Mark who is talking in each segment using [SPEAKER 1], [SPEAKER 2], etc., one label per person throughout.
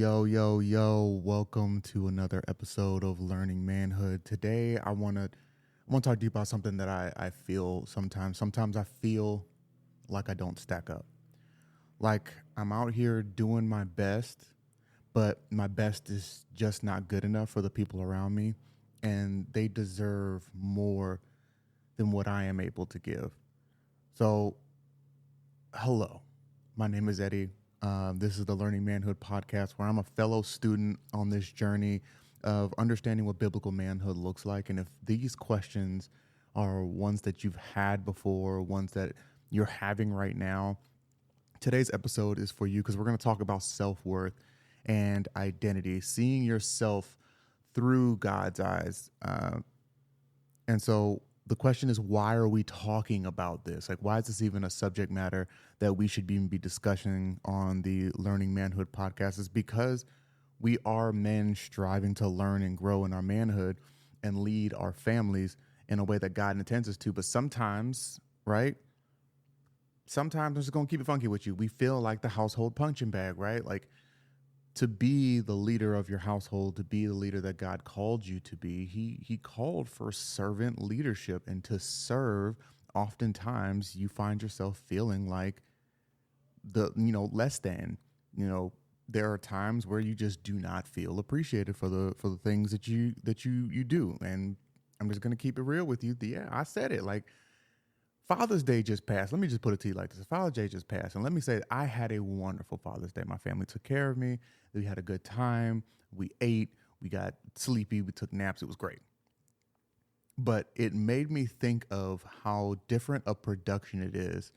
[SPEAKER 1] Yo, welcome to another episode of Learning Manhood. Today I wanna talk to you about something that I feel sometimes. Sometimes I feel like I don't stack up. Like I'm out here doing my best, but my best is just not good enough for the people around me, and they deserve more than what I am able to give. So, hello, my name is Eddie. This is the Learning Manhood podcast, where I'm a fellow student on this journey of understanding what biblical manhood looks like. And if these questions are ones that you've had before, ones that you're having right now, today's episode is for you, because we're going to talk about self-worth and identity, seeing yourself through God's eyes. And so the question is, why are we talking about this? Like, why is this even a subject matter that we should even be discussing on the Learning Manhood podcast? Is because we are men striving to learn and grow in our manhood and lead our families in a way that God intends us to. But sometimes, right? Sometimes I'm just going to keep it funky with you. We feel like the household punching bag, right? Like, to be the leader of your household, to be the leader that God called you to be, he called for servant leadership. And to serve, oftentimes you find yourself feeling like less than. There are times where you just do not feel appreciated for the things that you do. And I'm just gonna keep it real with you. Yeah, I said it. Like, Father's Day just passed. Let me just put it to you like this. Father's Day just passed. And let me say, I had a wonderful Father's Day. My family took care of me. We had a good time. We ate. We got sleepy. We took naps. It was great. But it made me think of how different a production it is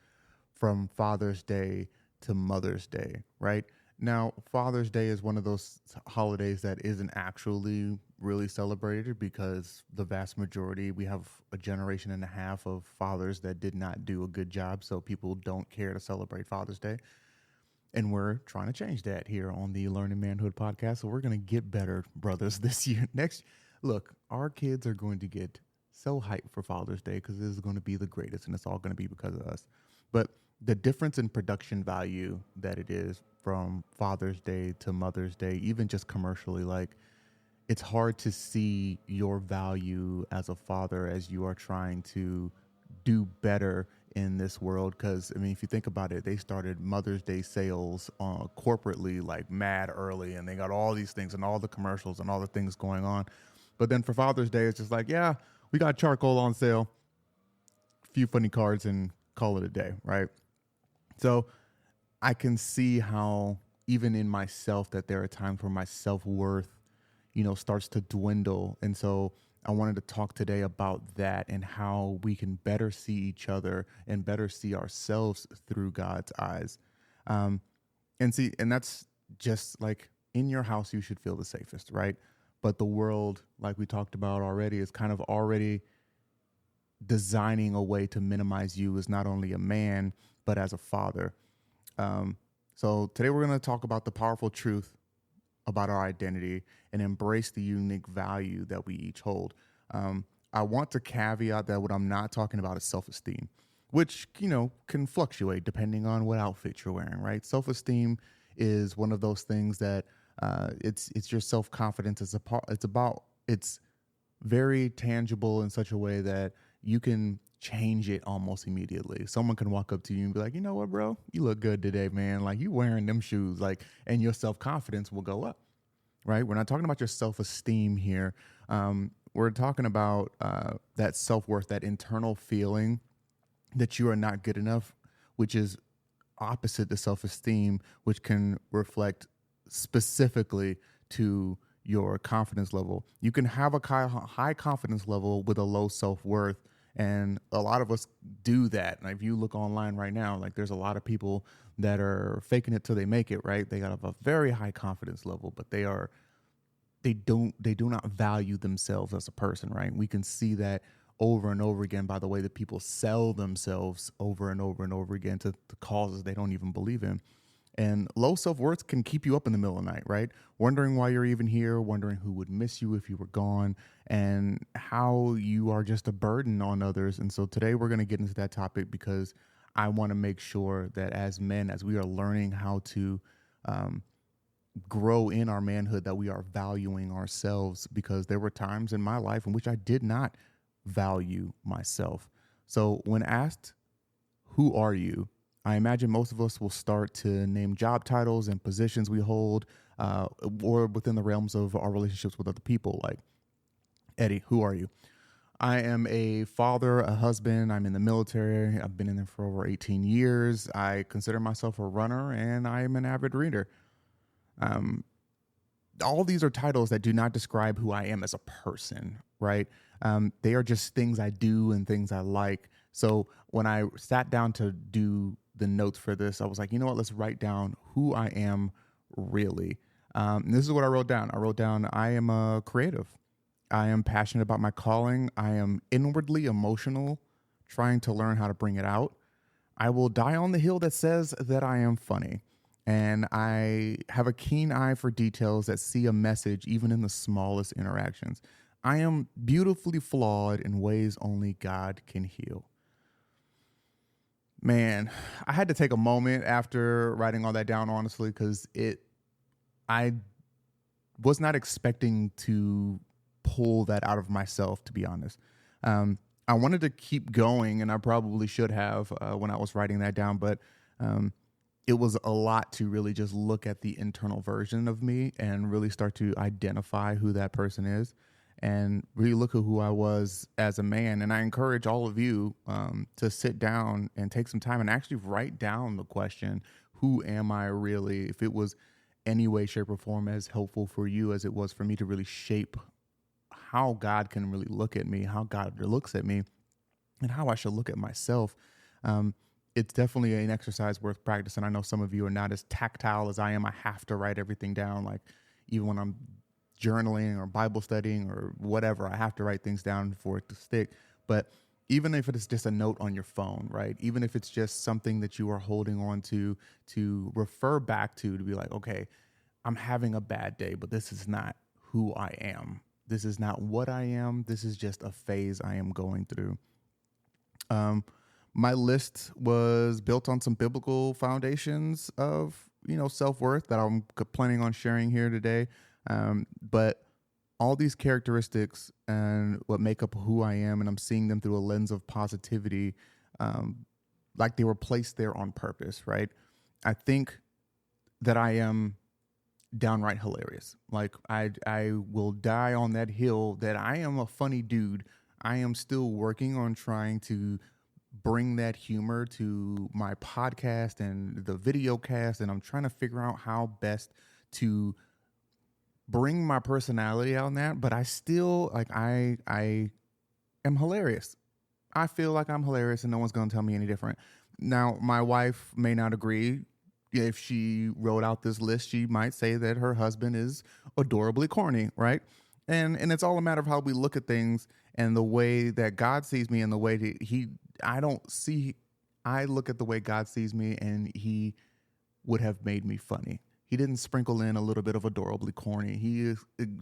[SPEAKER 1] from Father's Day to Mother's Day, right? Now, Father's Day is one of those holidays that isn't actually really celebrated, because the vast majority, we have a generation and a half of fathers that did not do a good job, so people don't care to celebrate Father's Day. And we're trying to change that here on the Learning Manhood podcast. So we're going to get better, brothers, this year. Look, our kids are going to get so hyped for Father's Day, because this is going to be the greatest, and it's all going to be because of us. But the difference in production value that it is from Father's Day to Mother's Day, even just commercially, like, it's hard to see your value as a father as you are trying to do better in this world. Because, I mean, if you think about it, they started Mother's Day sales corporately like mad early, and they got all these things and all the commercials and all the things going on. But then for Father's Day, it's just like, yeah, we got charcoal on sale, a few funny cards, and call it a day, right? So I can see how even in myself that there are times where my self-worth, starts to dwindle. And so I wanted to talk today about that and how we can better see each other and better see ourselves through God's eyes. And that's just like, in your house, you should feel the safest, right? But the world, like we talked about already, is kind of already designing a way to minimize you as not only a man, but as a father. So today we're going to talk about the powerful truth about our identity and embrace the unique value that we each hold. I want to caveat that what I'm not talking about is self-esteem, which, can fluctuate depending on what outfit you're wearing, right? Self-esteem is one of those things that it's your self-confidence. It's very tangible in such a way that you can change it almost immediately. Someone can walk up to you and be like, you know what, bro, you look good today, man. Like, you wearing them shoes, like, and your self-confidence will go up, right? We're not talking about your self-esteem here. We're talking about that self-worth, that internal feeling that you are not good enough, which is opposite to self-esteem, which can reflect specifically to your confidence level. You can have a high confidence level with a low self-worth. And a lot of us do that. And if you look online right now, like, there's a lot of people that are faking it till they make it, right? They got a very high confidence level, but they do not value themselves as a person, right? We can see that over and over again by the way that people sell themselves over and over and over again to causes they don't even believe in. And low self-worth can keep you up in the middle of the night, right? Wondering why you're even here, wondering who would miss you if you were gone, and how you are just a burden on others. And so today we're going to get into that topic, because I want to make sure that as men, as we are learning how to grow in our manhood, that we are valuing ourselves, because there were times in my life in which I did not value myself. So when asked, who are you? I imagine most of us will start to name job titles and positions we hold, or within the realms of our relationships with other people. Like, Eddie, who are you? I am a father, a husband. I'm in the military. I've been in there for over 18 years. I consider myself a runner, and I am an avid reader. Um, all these are titles that do not describe who I am as a person, right? They are just things I do and things I like. So when I sat down to do the notes for this, I was like, you know what? Let's write down who I am really. And this is what I wrote down. I wrote down, I am a creative. I am passionate about my calling. I am inwardly emotional, trying to learn how to bring it out. I will die on the hill that says that I am funny. And I have a keen eye for details that see a message even in the smallest interactions. I am beautifully flawed in ways only God can heal. Man, I had to take a moment after writing all that down, honestly, because I was not expecting to pull that out of myself, to be honest. I wanted to keep going, and I probably should have when I was writing that down, but it was a lot to really just look at the internal version of me and really start to identify who that person is and really look at who I was as a man. And I encourage all of you to sit down and take some time and actually write down the question, who am I really? If it was any way, shape, or form as helpful for you as it was for me to really shape how God can really look at me, how God looks at me, and how I should look at myself. It's definitely an exercise worth practice. And I know some of you are not as tactile as I am. I have to write everything down. Like, even when I'm journaling or Bible studying or whatever, I have to write things down for it to stick. But even if it is just a note on your phone, right? Even if it's just something that you are holding on to refer back to be like, okay, I'm having a bad day, but this is not who I am. This is not what I am. This is just a phase I am going through. My list was built on some biblical foundations of, self-worth that I'm planning on sharing here today. But all these characteristics and what make up who I am, and I'm seeing them through a lens of positivity, like they were placed there on purpose, right? I think that I am downright hilarious. Like, I will die on that hill that I am a funny dude. I am still working on trying to bring that humor to my podcast and the video cast, and I'm trying to figure out how best to bring my personality out in that, but I still, like, I am hilarious. I feel like I'm hilarious, and no one's going to tell me any different. Now, my wife may not agree. If she wrote out this list, she might say that her husband is adorably corny, right? And it's all a matter of how we look at things and the way that God sees me and the way that I look at the way God sees me, and he would have made me funny. He didn't sprinkle in a little bit of adorably corny.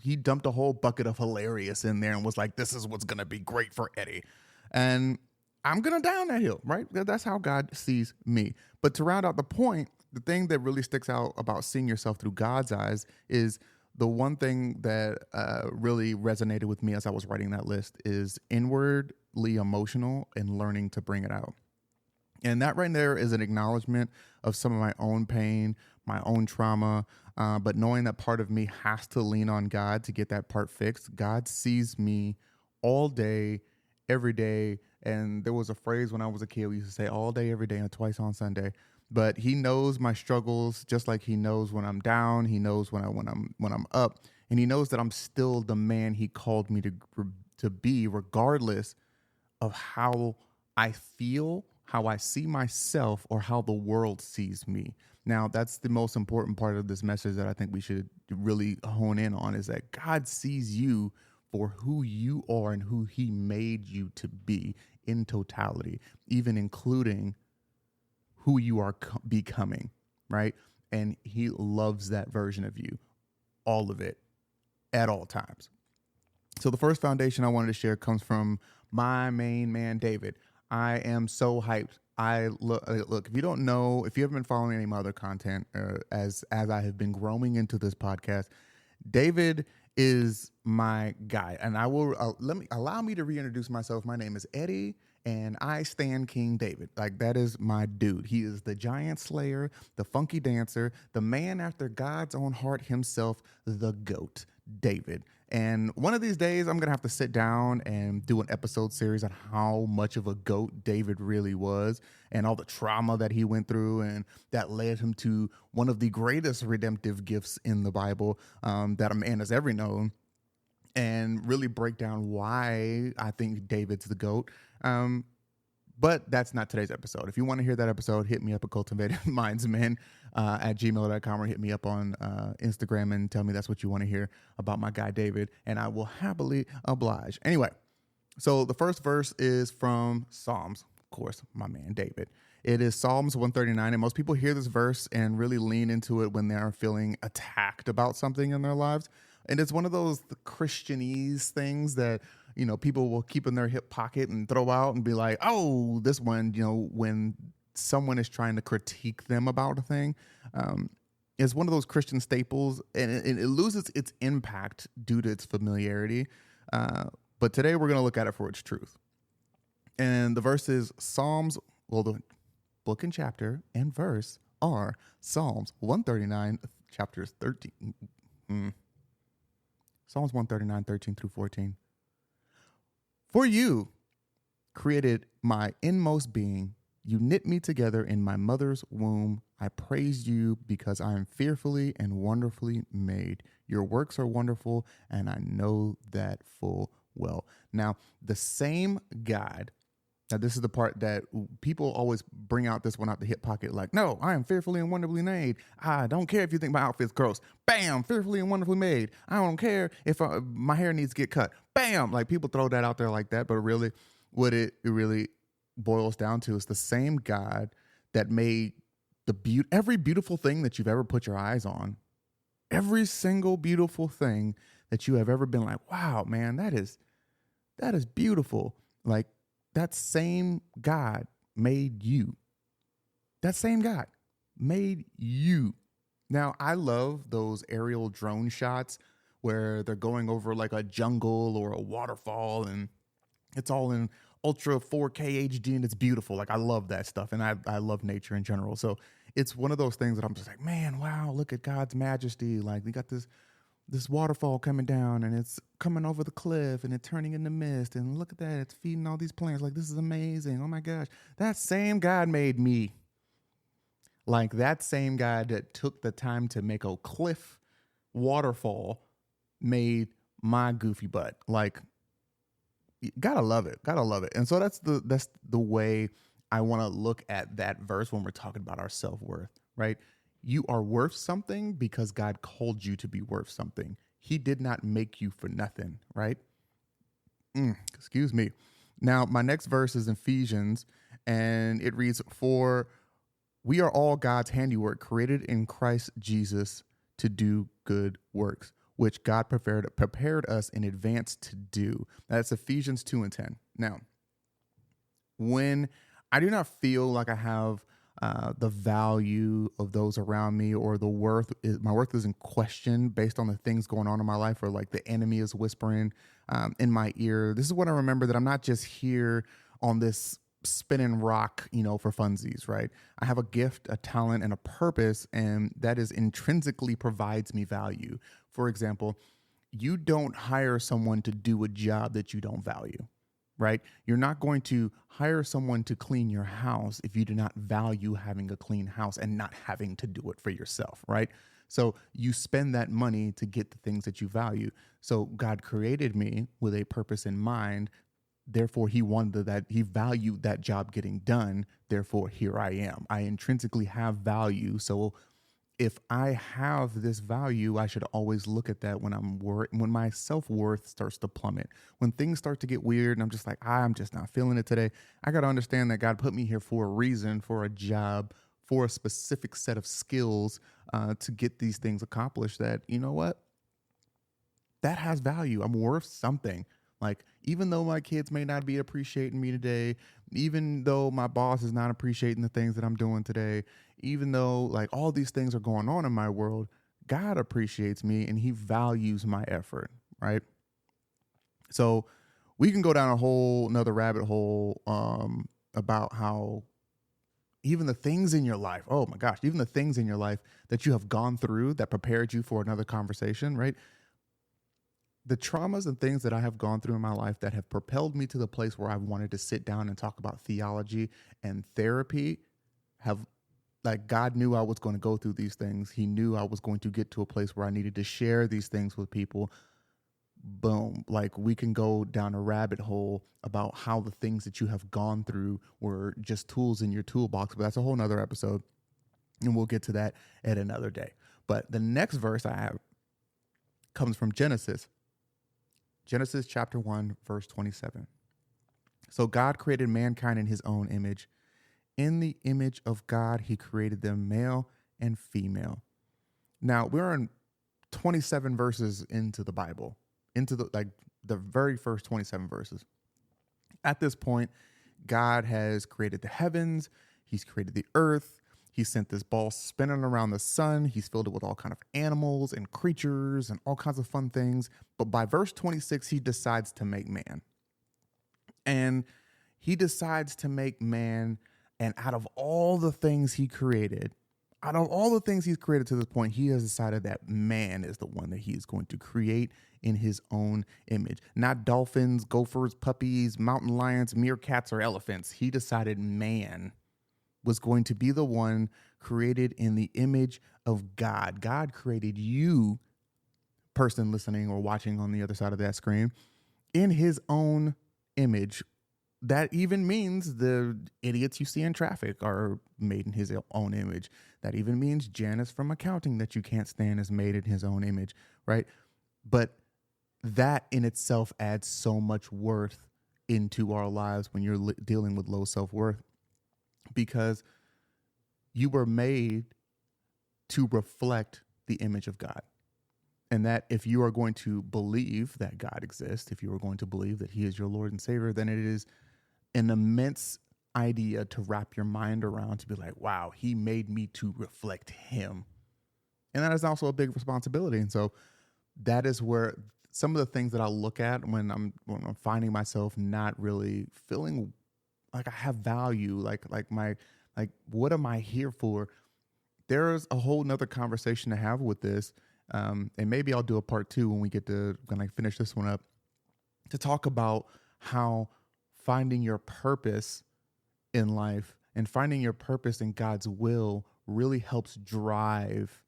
[SPEAKER 1] He dumped a whole bucket of hilarious in there and was like, this is what's going to be great for Eddie. And I'm going to down that hill, right? That's how God sees me. But to round out the point, the thing that really sticks out about seeing yourself through God's eyes is the one thing that really resonated with me as I was writing that list is inwardly emotional and learning to bring it out. And that right there is an acknowledgement of some of my own pain, my own trauma, but knowing that part of me has to lean on God to get that part fixed. God sees me all day, every day. And there was a phrase when I was a kid, we used to say all day, every day, and twice on Sunday. But he knows my struggles, just like he knows when I'm down. He knows when I'm up, and he knows that I'm still the man he called me to be, regardless of how I feel, how I see myself, or how the world sees me. Now, that's the most important part of this message that I think we should really hone in on, is that God sees you for who you are and who he made you to be in totality, even including who you are becoming, right? And he loves that version of you, all of it, at all times. So the first foundation I wanted to share comes from my main man, David. I am so hyped I look. If you don't know, if you haven't been following any of my other content, as I have been growing into this podcast, David is my guy, and I will allow me to reintroduce myself. My name is Eddie, and I stand King David. Like, that is my dude. He is the giant slayer, the funky dancer, the man after God's own heart himself, the GOAT, David. And one of these days, I'm gonna have to sit down and do an episode series on how much of a GOAT David really was, and all the trauma that he went through, and that led him to one of the greatest redemptive gifts in the Bible, that a man has ever known, and really break down why I think David's the GOAT. But that's not today's episode. If you want to hear that episode, hit me up at cultivatedmindsmen at gmail.com, or hit me up on Instagram and tell me that's what you want to hear about my guy David, and I will happily oblige. Anyway, so the first verse is from Psalms, of course, my man David. It is Psalms 139, and most people hear this verse and really lean into it when they are feeling attacked about something in their lives. And it's one of those Christianese things that, people will keep in their hip pocket and throw out and be like, oh, this one, when someone is trying to critique them about a thing, is one of those Christian staples, and it loses its impact due to its familiarity. But today we're going to look at it for its truth. And the verse is the book and chapter and verse are Psalms 139, chapters 13. Psalms 139, 13 through 14. For you created my inmost being. You knit me together in my mother's womb. I praise you because I am fearfully and wonderfully made. Your works are wonderful, and I know that full well. Now, the same God. Now, this is the part that people always bring out this one out the hip pocket. Like, no, I am fearfully and wonderfully made. I don't care if you think my outfit's gross. Bam, fearfully and wonderfully made. I don't care if my hair needs to get cut. Bam, like people throw that out there like that. But really, what it really boils down to is the same God that made every beautiful thing that you've ever put your eyes on. Every single beautiful thing that you have ever been like, wow, man, that is beautiful. Like, that same God made you. That same God made you. Now, I love those aerial drone shots where they're going over like a jungle or a waterfall, and it's all in ultra 4K HD, and it's beautiful. Like, I love that stuff, and I love nature in general. So it's one of those things that I'm just like, man, wow, look at God's majesty. Like, we got this waterfall coming down, and it's coming over the cliff, and it's turning into mist, and look at that, it's feeding all these plants. Like, this is amazing. Oh my gosh, that same God made me. Like, that same God that took the time to make a cliff waterfall made my goofy butt. Like, gotta love it. And so that's the way I want to look at that verse when we're talking about our self-worth, right? You are worth something because God called you to be worth something. He did not make you for nothing, right? Excuse me. Now, my next verse is Ephesians, and it reads, for we are all God's handiwork, created in Christ Jesus to do good works, which God prepared us in advance to do. That's Ephesians 2 and 10. Now, when I do not feel like I have the value of those around me, or my worth is in question based on the things going on in my life, or like the enemy is whispering in my ear. This is when I remember that I'm not just here on this spinning rock, for funsies, right? I have a gift, a talent, and a purpose, and that is intrinsically provides me value. For example, you don't hire someone to do a job that you don't value. Right? You're not going to hire someone to clean your house if you do not value having a clean house and not having to do it for yourself, right? So you spend that money to get the things that you value. So God created me with a purpose in mind. Therefore, he valued that job getting done. Therefore, here I am. I intrinsically have value. So if I have this value, I should always look at that when my self-worth starts to plummet. When things start to get weird and I'm just like, I'm just not feeling it today, I got to understand that God put me here for a reason, for a job, for a specific set of skills to get these things accomplished. That, you know what? That has value. I'm worth something. Like, even though my kids may not be appreciating me today, even though my boss is not appreciating the things that I'm doing today, even though like all these things are going on in my world, God appreciates me and he values my effort, right? So we can go down a whole another rabbit hole about how even the things in your life, oh my gosh, even the things in your life that you have gone through that prepared you for another conversation, right? The traumas and things that I have gone through in my life that have propelled me to the place where I've wanted to sit down and talk about theology and therapy have, like, God knew I was going to go through these things. He knew I was going to get to a place where I needed to share these things with people. Boom. Like, we can go down a rabbit hole about how the things that you have gone through were just tools in your toolbox, but that's a whole nother episode. And we'll get to that at another day. But the next verse I have comes from Genesis chapter 1, verse 27. So God created mankind in his own image. In the image of God, he created them male and female. Now, we're in 27 verses into the Bible, into the very first 27 verses. At this point, God has created the heavens. He's created the earth. He sent this ball spinning around the sun. He's filled it with all kinds of animals and creatures and all kinds of fun things. But by verse 26, he decides to make man. And he decides to make man, and out of all the things he created, out of all the things he's created to this point, he has decided that man is the one that he is going to create in his own image. Not dolphins, gophers, puppies, mountain lions, meerkats, or elephants. He decided man was going to be the one created in the image of God. God created you, person listening or watching on the other side of that screen, in his own image. That even means the idiots you see in traffic are made in his own image. That even means Janice from accounting that you can't stand is made in his own image, right? But that in itself adds so much worth into our lives when you're dealing with low self-worth, because you were made to reflect the image of God. And that if you are going to believe that God exists, if you are going to believe that he is your Lord and Savior, then it is an immense idea to wrap your mind around, to be like, wow, he made me to reflect him. And that is also a big responsibility. And so that is where some of the things that I look at when I'm finding myself not really feeling like I have value, like what am I here for? There's a whole nother conversation to have with this. And maybe I'll do a part 2 when I finish this one up, to talk about how finding your purpose in life and finding your purpose in God's will really helps drive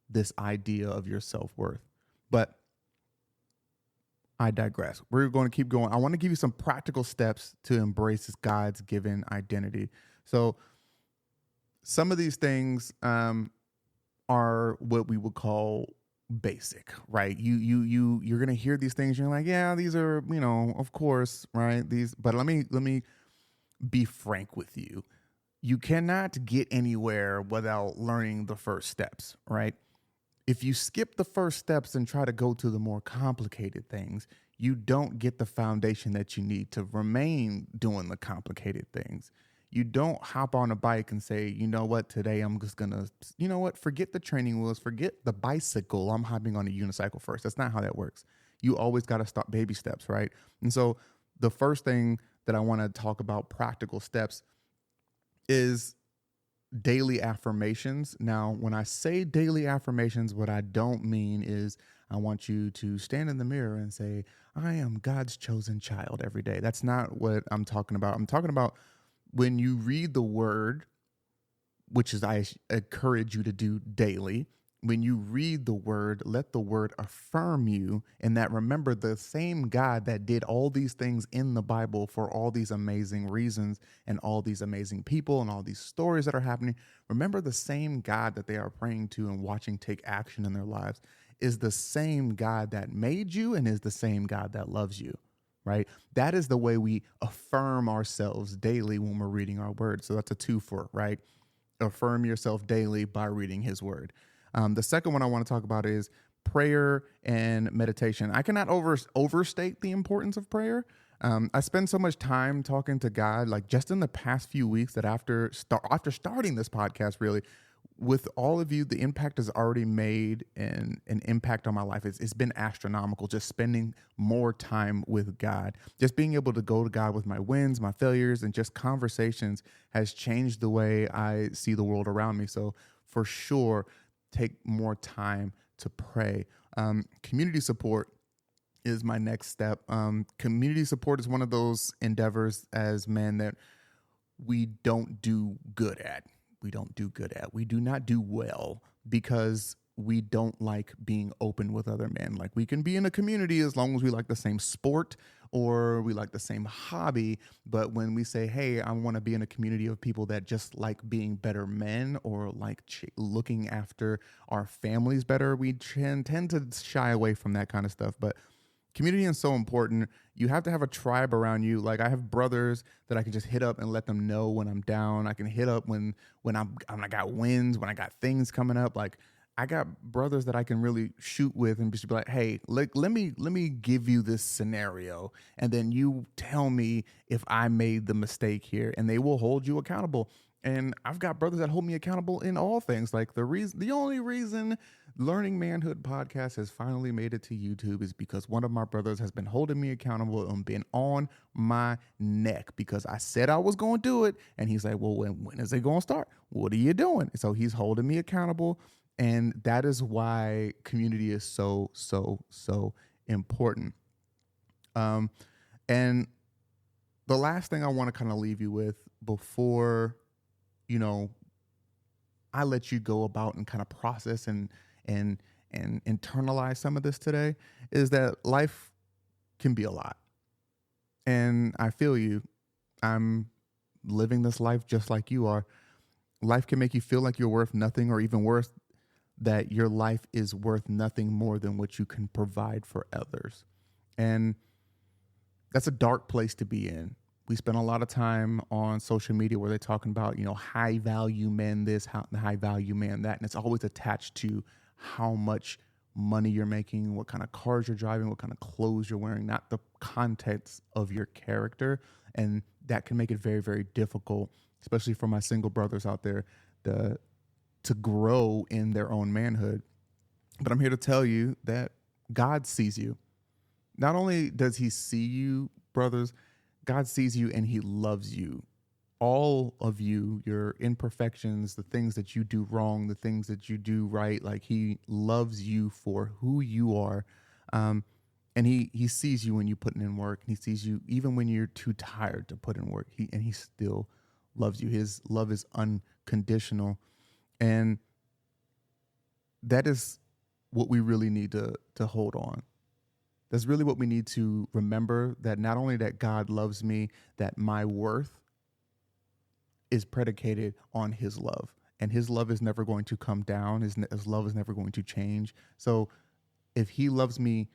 [SPEAKER 1] this idea of your self-worth. But I digress. We're going to keep going. I want to give you some practical steps to embrace God's given identity. So some of these things are what we would call basic, right? You're going to hear these things. You're like, yeah, these are, of course, right? But let me be frank with you. You cannot get anywhere without learning the first steps, right? If you skip the first steps and try to go to the more complicated things, you don't get the foundation that you need to remain doing the complicated things. You don't hop on a bike and say, you know what, today I'm just going to, forget the training wheels, forget the bicycle. I'm hopping on a unicycle first. That's not how that works. You always got to start baby steps, right? And so the first thing that I want to talk about, practical steps, is daily affirmations. Now, when I say daily affirmations, what I don't mean is I want you to stand in the mirror and say, I am God's chosen child every day. That's not what I'm talking about. I'm talking about when you read the word, which is I encourage you to do daily. When you read the word, let the word affirm you, and that remember the same God that did all these things in the Bible for all these amazing reasons and all these amazing people and all these stories that are happening. Remember the same God that they are praying to and watching take action in their lives is the same God that made you and is the same God that loves you, right? That is the way we affirm ourselves daily when we're reading our word. So that's a 2-for, right? Affirm yourself daily by reading his word. The second one I want to talk about is prayer and meditation. I cannot overstate the importance of prayer. I spend so much time talking to God, like just in the past few weeks, that after starting this podcast, really, with all of you, the impact has already made an impact on my life. It's been astronomical. Just spending more time with God, just being able to go to God with my wins, my failures, and just conversations has changed the way I see the world around me. So for sure, take more time to pray. Community support is my next step. Community support is one of those endeavors as men that we don't do good at. We don't do good at. We do not do well because we don't like being open with other men. Like, we can be in a community as long as we like the same sport or we like the same hobby. But when we say, hey, I want to be in a community of people that just like being better men or like looking after our families better, we tend to shy away from that kind of stuff. But community is so important. You have to have a tribe around you. Like, I have brothers that I can just hit up and let them know when I'm down. I can hit up when I got wins, when I got things coming up. Like, I got brothers that I can really shoot with and just be like, hey, let me give you this scenario, and then you tell me if I made the mistake here, and they will hold you accountable. And I've got brothers that hold me accountable in all things. Like, the only reason Learning Manhood podcast has finally made it to YouTube is because one of my brothers has been holding me accountable and been on my neck because I said I was going to do it. And he's like, well, when is it going to start? What are you doing? And so he's holding me accountable. And that is why community is so, so, so important. And the last thing I want to kind of leave you with before, I let you go about and kind of process and internalize some of this today, is that life can be a lot. And I feel you. I'm living this life just like you are. Life can make you feel like you're worth nothing, or even worse, that your life is worth nothing more than what you can provide for others. And that's a dark place to be in. We spend a lot of time on social media where they're talking about, high value men this, high value man that. And it's always attached to how much money you're making, what kind of cars you're driving, what kind of clothes you're wearing, not the contents of your character. And that can make it very, very difficult, especially for my single brothers out there, to grow in their own manhood. But I'm here to tell you that God sees you. Not only does he see you, brothers, God sees you and he loves you. All of you, your imperfections, the things that you do wrong, the things that you do right, like, he loves you for who you are. And he sees you when you put in work. He sees you even when you're too tired to put in work. He still loves you. His love is unconditional. And that is what we really need to hold on. That's really what we need to remember, that not only that God loves me, that my worth is predicated on his love. And his love is never going to come down. His love is never going to change. So if he loves me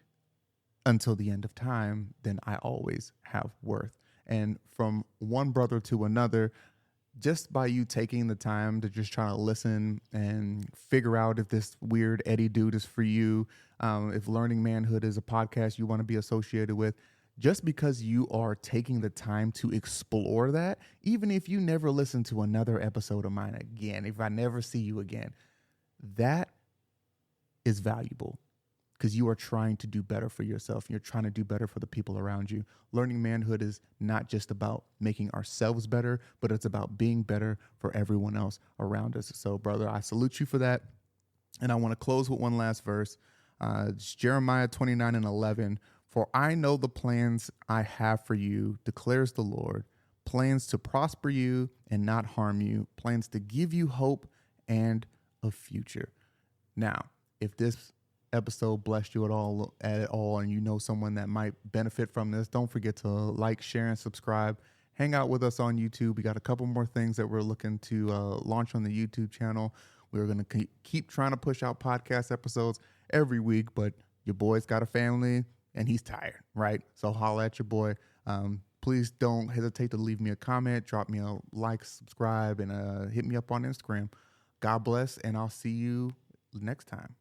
[SPEAKER 1] until the end of time, then I always have worth. And from one brother to another, just by you taking the time to just try to listen and figure out if this weird Eddie dude is for you, if Learning Manhood is a podcast you want to be associated with, just because you are taking the time to explore that, even if you never listen to another episode of mine again, if I never see you again, that is valuable. Because you are trying to do better for yourself. You're trying to do better for the people around you. Learning Manhood is not just about making ourselves better, but it's about being better for everyone else around us. So, brother, I salute you for that. And I want to close with one last verse. It's Jeremiah 29:11. For I know the plans I have for you, declares the Lord, plans to prosper you and not harm you, plans to give you hope and a future. Now, if this episode blessed you at all, and you know someone that might benefit from this, don't forget to like, share, and subscribe. Hang out with us on YouTube. We got a couple more things that we're looking to launch on the YouTube channel. We're going to keep trying to push out podcast episodes every week, but your boy's got a family and he's tired, right? So holla at your boy. Please don't hesitate to leave me a comment, drop me a like, subscribe, and hit me up on Instagram. God bless, and I'll see you next time.